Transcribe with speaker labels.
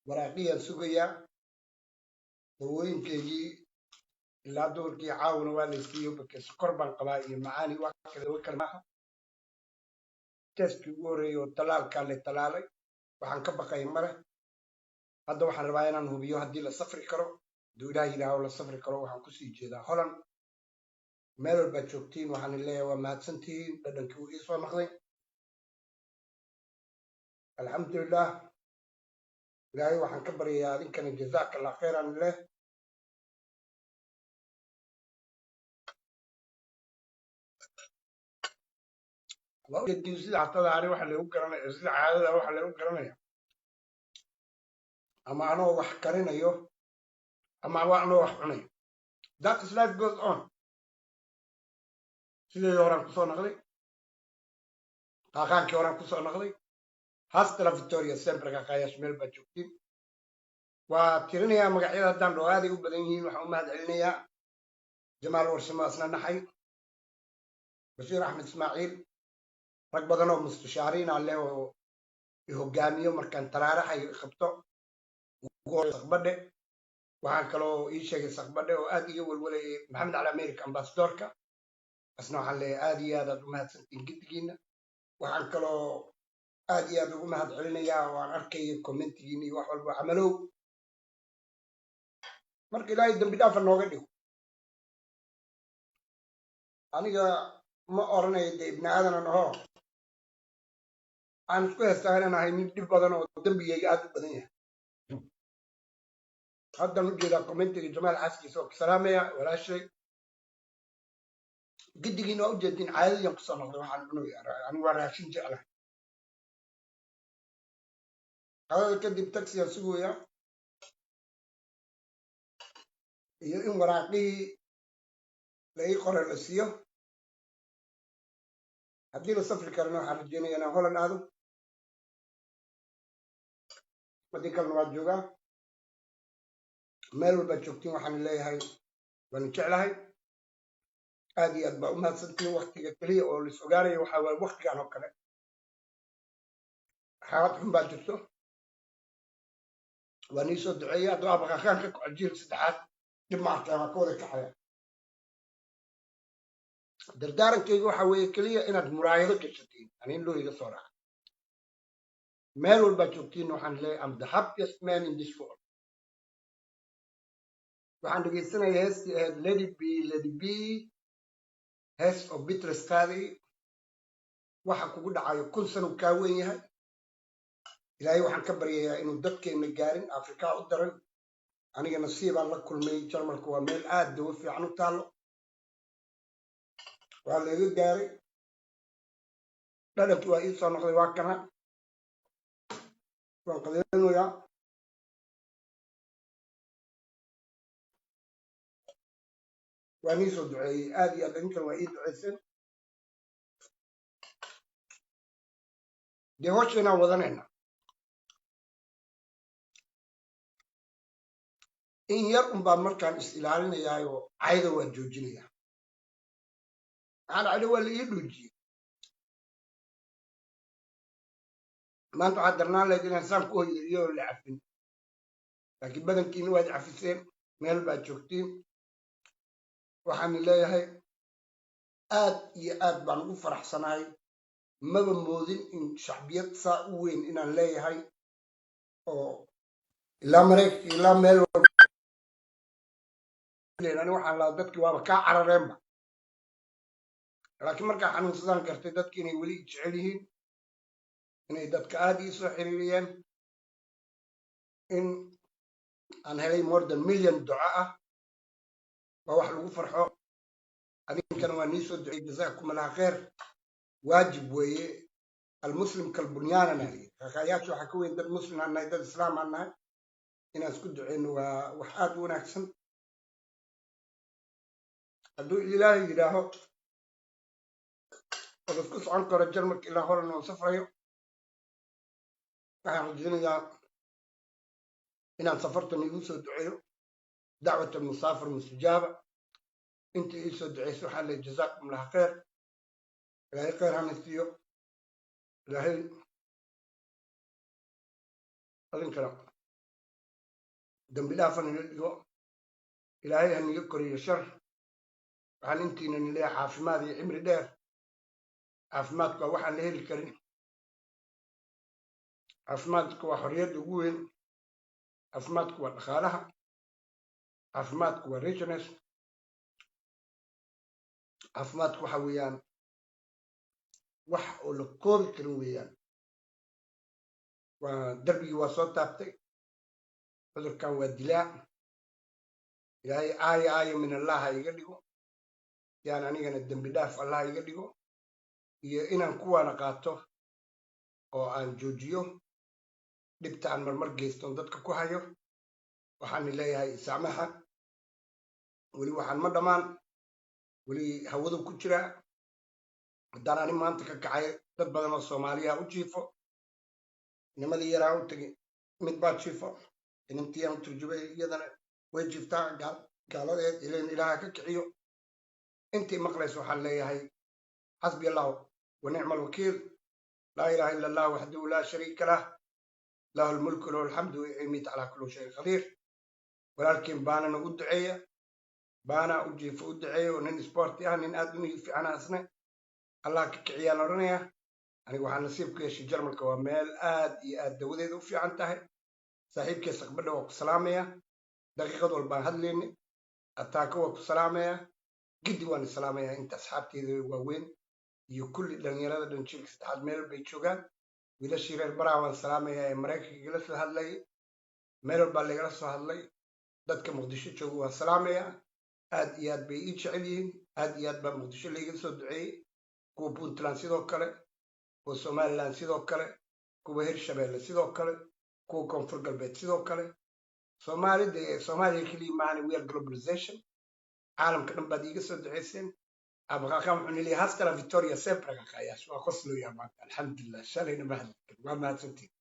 Speaker 1: waraaqiyaan sugayaa dawooyinkaygii ilaa duurkii caawina waa la siiyo marka sokor baan qabaa iyo macaani wax kale dawo kale maaha testkii ugu horreeyay oo talaalkaa la talaalay waxaan ka baqay male hadda waxaan rabaa inaan hubiyo haddii la safri karo hadduu ilaah yidhaaho la safri karo waxaan kusii jeedaa holland meel walbaad joogtiin waxaan leeyahay waa mahadsantihiin dhadhankii uu iisoo noqday alxamdulilah ilaahay waxaan ka baryayaa adinkana jazaaka allah khayran leh sida xatada ani waxa lagu garanaya sida caadada waxa lagu garanaya ama anoo wax karinayo ama anoo wax cunayo that is life goes on sidii horaan kusoo noqday qaaqaankii horaan kusoo noqday hasta la victoria sempre qaaqaayash meel baa joogtiin waa tirinayaa magacyada haddaan dhowaaday u badan yihiin waxaan u mahad celinayaa jamaal warsamo asna naxay bashiir axmed ismaaciil rag badan oo mustashaariin ah leh oo hogaamiyo markaan taraaraxay qabto saqbadhe waxaan kaloo ii sheegay saqbadhe oo aad iga welwalayay maxamed cali america ambasadorka asna waxaan leeyahay aad iyo aad aad u mahadsantiin giddigiina waxaan kaloo aad iyo aad ugu mahad celinayaa oo aan arkayo commentigiina iyo wax walba camalow marka ilaahay dambi dhaafa nooga dhigo aniga ma oranayo dee ibni aadanan ahoo aan isku heestaa inaan ahay nin dhib badan oo dembigayga aad u badan yahay haddaan u jeedaa commentiga jamaal xaaskiisa oo kasalaamaya walaashay giddigiina waa u jeedin caadadiyan kusoo noqday waxaan cunaya anigu waa raashin jeclahay qadada kadib taxiyaan sugaya iyo in waraaqihii la ii qoray la siiyo haddii la safri karana waxaan rajeynaya inaan holland aado haddii kalena waa joogaa meel walbaad joogtiin waxaan leeyahay waanu jeclahay aad iyo aad baa u mahadsantiin waktiga keliya oo lais ogaanaya waxaa waaye waktigan oo kale xaalad xun baa jirto waa nii soo duceeya hadduu abaqaqaanka kucajiir saddexaad dhib ma arkaan waa ka wada kaxaya dardaarankayga waxa weeye keliya inaad muraayado gashatiin anin loo iga soo raaca meel walbaad joogtiin waxaan leeyahay am the happiest man in this world waxaan dhegaysanaya heestii ahayd lady b hees oo bitres qaaday waxa kugu dhacayo 1000 sano kaa weyn yahay ilaahay waxaan ka baryayaa inuu dadkeenna gaarin afrikaa u daran aniga nasiibaan la kulmay jarmalka waa meel aad dawo fiican u taallo waa laga gaaray dhadhankii waa ii soo noqday waa kana waan qadeynayaa waa nii soo duceeyey aad iyo aad idinkan waa ii duceyseen dee hoosheenaan wadanayna in yar unbaa markaan is ilaalinayaayo cayda waa joojinayaa maxaan cayda waa la ii dhuujiyey maanta waxaad darnaan lahayd inaan saan ku hoyiriyo oo la cafin laakiin badankiina waad cafiseen meel baad joogtiin waxaan leeyahay aad iyo aad baan ugu faraxsanahay maba moodin in shacbiyad saa u weyn inaan leeyahay oo ilaa maraykanka ilaa meel ani waxaan lahaa dadkii waaba kaa carareenba laakiin markaa xanuunsadaan gartay dadki inay weli jecel yihiin inay dadka aad ii soo xiriiriyeen in aan helay more than million duco ah waa wax lagu farxo adinkana waa nii soo ducey jazaakum allah kheer waajib weeye almuslim kalbunyaanana liyi kakaayaasha waxaa ka weyn dad muslim aan nahay dad islaam aan nahay inaan isku duceyno waa wax aad u wanaagsan hadduu ilaahay yidhaaho oo isku socon karo jarmalka ilaa horan oo safrayo waxaan rajeynayaa inaan safartan igu soo duceeyo dacwat almusaafir mustajaaba inta ii soo duceyso waxaa leey jazaakum allah kheer ilaahay kheyr hana siiyo ilaahay adinkana dambi dhaafan ila dhigo ilaahay ha niga koriyo shar waxaan intiina nileeya caafimaad iyo cimri dheer caafimaadku waa waxaan la heli karin caafimaadku waa xorriyadda ugu weyn caafimaadku waa dhaqaalaha caafimaadku waa richness caafimaadku waxa weeyaan wax oo la koobi karin weeyaan waa darbigii waa soo taabtay cudurkan waa dilaa ilaahay aayo min allah ha iga dhigo yaan anigana dembi dhaaf allah iga dhigo iyo inaan kuwaana qaato oo aan joojiyo dhibta aan marmar geyston dadka ku hayo waxaan leeyahay isaamaxa weli waxaan ma dhammaan weli hawadu ku jiraa haddaan ani maanta ka kacay dad badan oo soomaaliya u jiifo nimadii yaraa u tegay mid baa jiifo inantiiyaan u turjubay iyadana way jiiftaa gaaladeed ileen ilaaha ka kiciyo intii maqlayso waxaan leeyahay xasbi allahu wa nicma alwakiil laa ilaha ila allah waxdahu laa shariika lah lahu lmulku lahu alxamdu wayumiitu calaa kulli shayin qadiir walaalkiin baanana u duceeya baana u jiifo u duceeya oo nin isboorti ah nin aad u fiicana isne allah ka kiciyaan odhanaya aniga waxaa nasiib ku yeeshay jarmalka waa meel aad iyo aad dawadeeda u fiican tahay saaxiibkii saqbadha waa ku salaamaya daqiiqad walbaan hadlayni ataaka waa ku salaamaya giddi waan salaamaya inta asxaabteeda waaweyn iyo kulli dhalinyarada dhan jiilka saddexaad meel bay joogaan wiilashii reer baraa waan salaamaya ee maraykanka igala soo hadlayay meel walbaa laigala soo hadlay dadka muqdisho jooga waan salaamaya aad iyo aad bay ii jecel yihiin aad iyo aad baa muqdisho laiga soo duceeyey kuwa puntland sidoo kale kuwa somaliland sidoo kale kuwa hirshabeelle sidoo kale kuwa koonfur galbeed sidoo kale soomaaliya keliya maahane we are globalization caalamka dhan baad iiga soo duceyseen abaqaqan wuxuu nilii haskala victoria sempre qaqayaas waa qoslooyaa maanta alxamdulilah shalayna mahadsan waa mahadsantiin